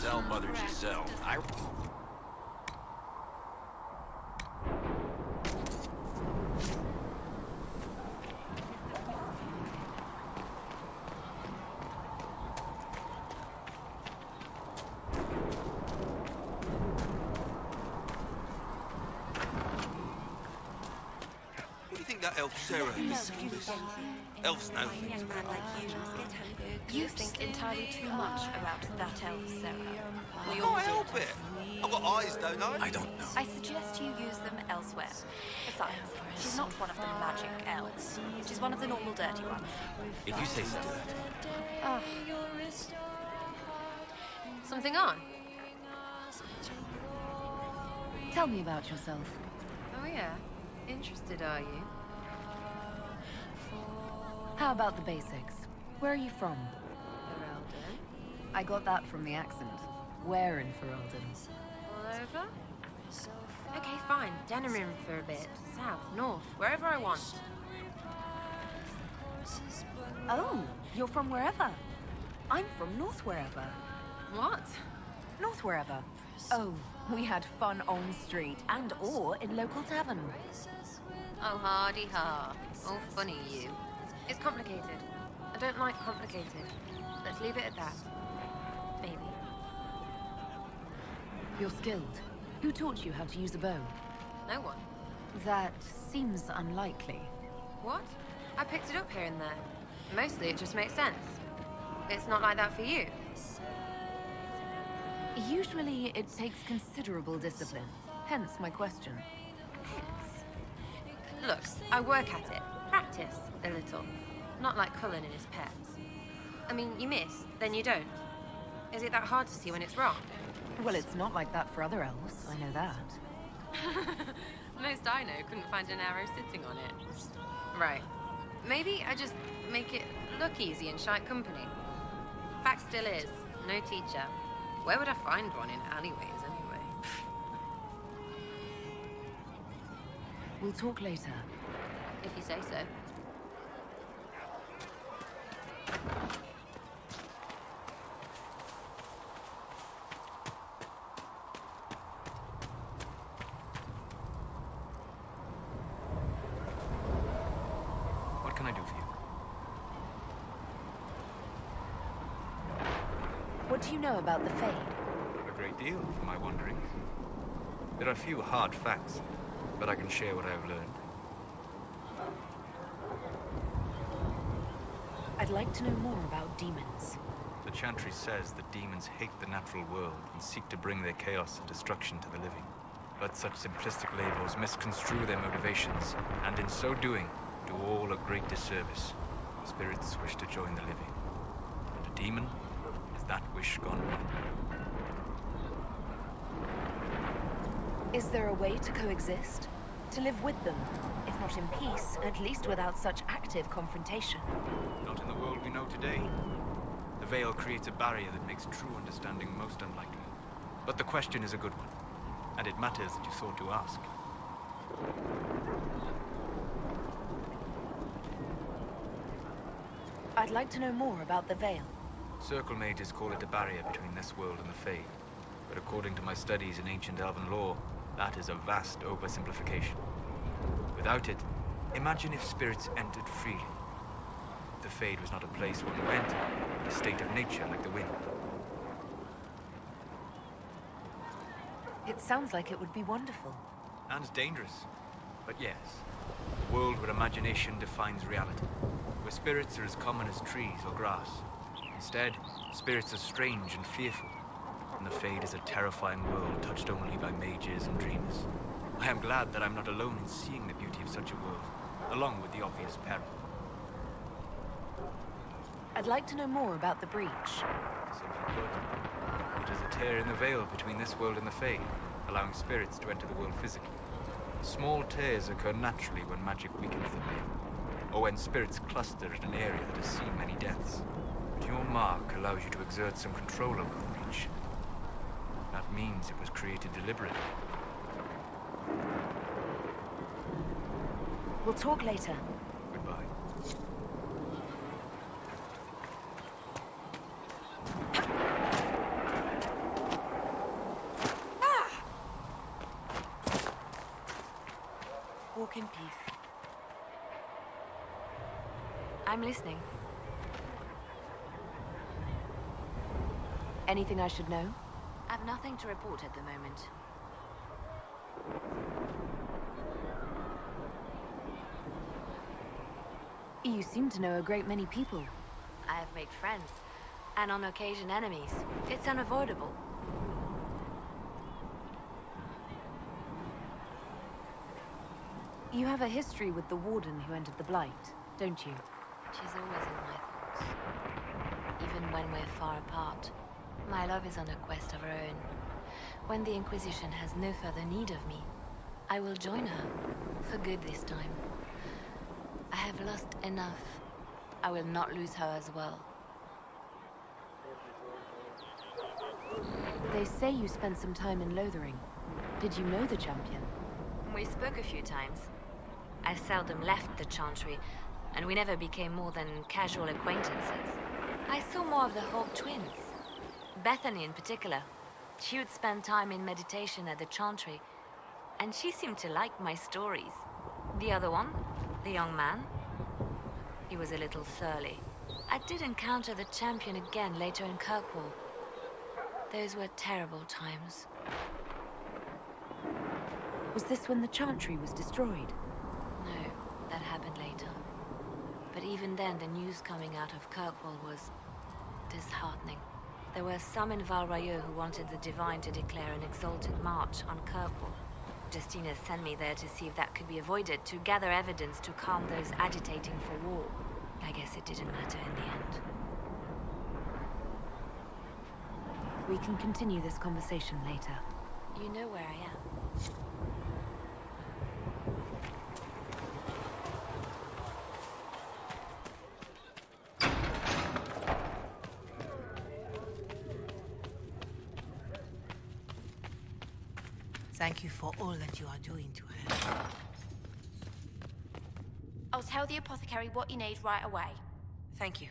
Tell Mother Giselle. What do you think that elf Sera is? Elves know things. You think entirely too much about that elf, Sera. We I all can't help did. it. I've got eyes, don't I? I don't know. I suggest you use them elsewhere. Besides, she's not one of the magic elves. She's one of the normal dirty ones. If you say so. Oh. Something on? Tell me about yourself. Oh yeah? Interested, are you? How about the basics? Where are you from? Ferelden? I got that from the accent. Where in Ferelden? All over? Okay, fine. Denerim for a bit. South, north, wherever I want. Oh, you're from wherever. I'm from North wherever. What? North wherever. Oh, we had fun on street and or in local tavern. Oh, hardy ha. Oh, funny you. It's complicated. I don't like complicated. Let's leave it at that. Maybe. You're skilled. Who taught you how to use a bow? No one. That seems unlikely. What? I picked it up here and there. Mostly it just makes sense. It's not like that for you. Usually it takes considerable discipline. Hence my question. Look, I work at it. Practice a little. Not like Cullen and his pets. I mean, you miss, then you don't. Is it that hard to see when it's wrong? Well, it's not like that for other elves, I know that. Most I know couldn't find an arrow sitting on it. Right. Maybe I just make it look easy in shite company. Fact still is, no teacher. Where would I find one in alleyways anyway? We'll talk later. If you say so. What can I do for you? What do you know about the Fade? A great deal, from my wanderings. There are a few hard facts, but I can share what I have learned. I'd like to know more about demons. The Chantry says that demons hate the natural world and seek to bring their chaos and destruction to the living. But such simplistic labels misconstrue their motivations, and in so doing, do all a great disservice. Spirits wish to join the living, and a demon is that wish gone wrong. Is there a way to coexist? To live with them? If not in peace, at least without such active confrontation. Not in the world we know today. The veil creates a barrier that makes true understanding most unlikely. But the question is a good one, and it matters that you thought to ask. I'd like to know more about the Veil. Circle mages call it a barrier between this world and the Fade. But according to my studies in ancient elven lore, that is a vast oversimplification. Without it, imagine if spirits entered freely. The Fade was not a place one went, but a state of nature like the wind. It sounds like it would be wonderful. And dangerous. But yes, a world where imagination defines reality. Where spirits are as common as trees or grass. Instead, spirits are strange and fearful. And the Fade is a terrifying world touched only by mages and dreamers. I am glad that I'm not alone in seeing the beauty of such a world, along with the obvious peril. I'd like to know more about the breach. Simply put, it is a tear in the veil between this world and the Fade, allowing spirits to enter the world physically. Small tears occur naturally when magic weakens the veil, or when spirits cluster in an area that has seen many deaths. But your mark allows you to exert some control over the breach. That means it was created deliberately. We'll talk later. Goodbye. I'm listening. Anything I should know? I've nothing to report at the moment. You seem to know a great many people. I have made friends, and on occasion enemies. It's unavoidable. You have a history with the warden who entered the Blight, don't you? She's always in my thoughts. Even when we're far apart. My love is on a quest of her own. When the Inquisition has no further need of me, I will join her. For good this time. I have lost enough. I will not lose her as well. They say you spent some time in Lothering. Did you know the champion? We spoke a few times. I seldom left the Chantry, and we never became more than casual acquaintances. I saw more of the Hawk twins. Bethany in particular. She would spend time in meditation at the Chantry, and she seemed to like my stories. The other one, the young man, he was a little surly. I did encounter the champion again later in Kirkwall. Those were terrible times. Was this when the Chantry was destroyed? No, that happened later. But even then, the news coming out of Kirkwall was disheartening. There were some in Val Rayeau who wanted the Divine to declare an exalted march on Kirkwall. Justina sent me there to see if that could be avoided, to gather evidence to calm those agitating for war. I guess it didn't matter in the end. We can continue this conversation later. You know where I am. Thank you for all that you are doing to her. I'll tell the apothecary what you need right away. Thank you.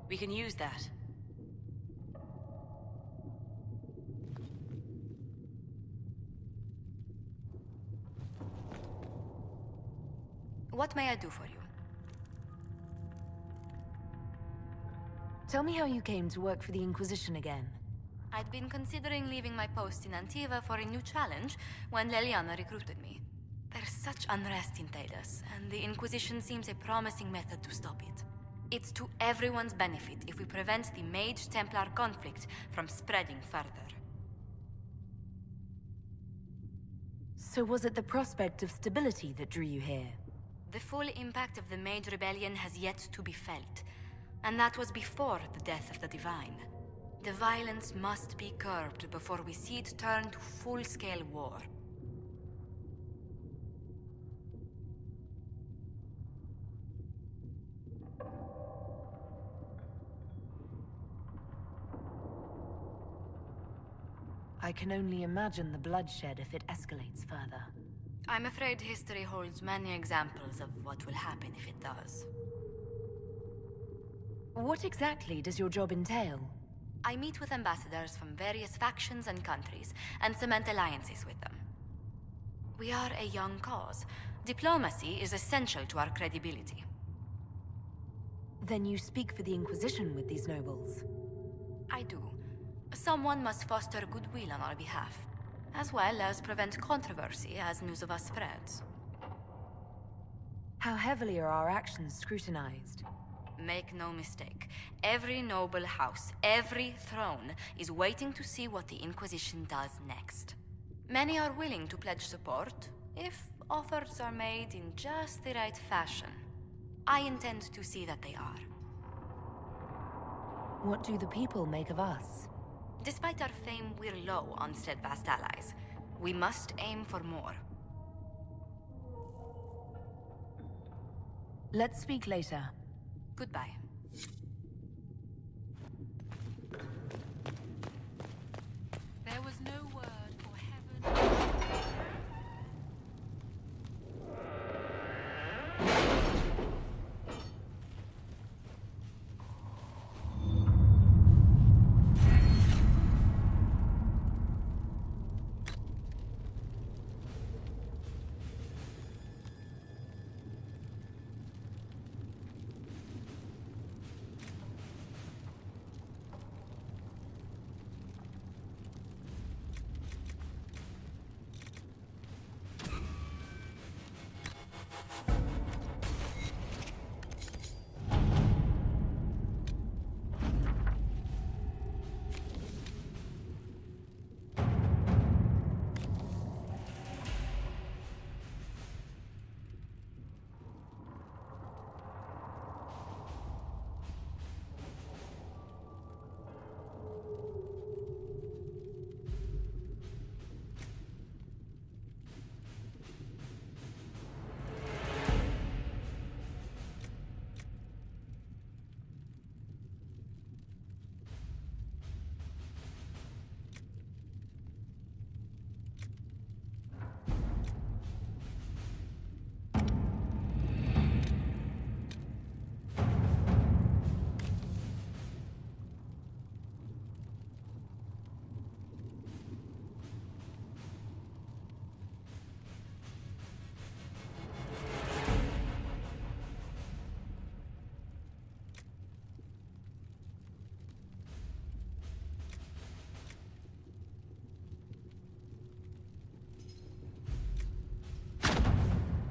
We can use that. What may I do for you? Tell me how you came to work for the Inquisition again. I'd been considering leaving my post in Antiva for a new challenge when Leliana recruited me. There's such unrest in Thedas, and the Inquisition seems a promising method to stop it. It's to everyone's benefit if we prevent the Mage-Templar conflict from spreading further. So was it the prospect of stability that drew you here? The full impact of the Mage Rebellion has yet to be felt, and that was before the death of the Divine. The violence must be curbed before we see it turn to full-scale war. I can only imagine the bloodshed if it escalates further. I'm afraid history holds many examples of what will happen if it does. What exactly does your job entail? I meet with ambassadors from various factions and countries, and cement alliances with them. We are a young cause. Diplomacy is essential to our credibility. Then you speak for the Inquisition with these nobles? I do. Someone must foster goodwill on our behalf, as well as prevent controversy as news of us spreads. How heavily are our actions scrutinized? Make no mistake, every noble house, every throne is waiting to see what the Inquisition does next. Many are willing to pledge support, if offers are made in just the right fashion. I intend to see that they are. What do the people make of us? Despite our fame, we're low on steadfast allies. We must aim for more. Let's speak later. Goodbye. There was no word for heaven.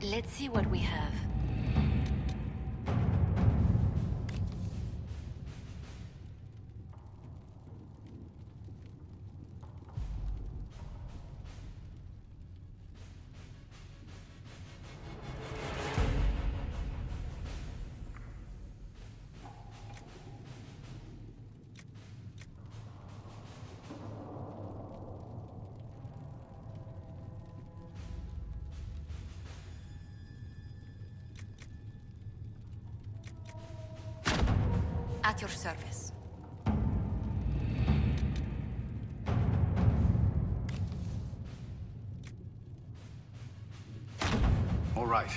Let's see what we have. At your service. All right.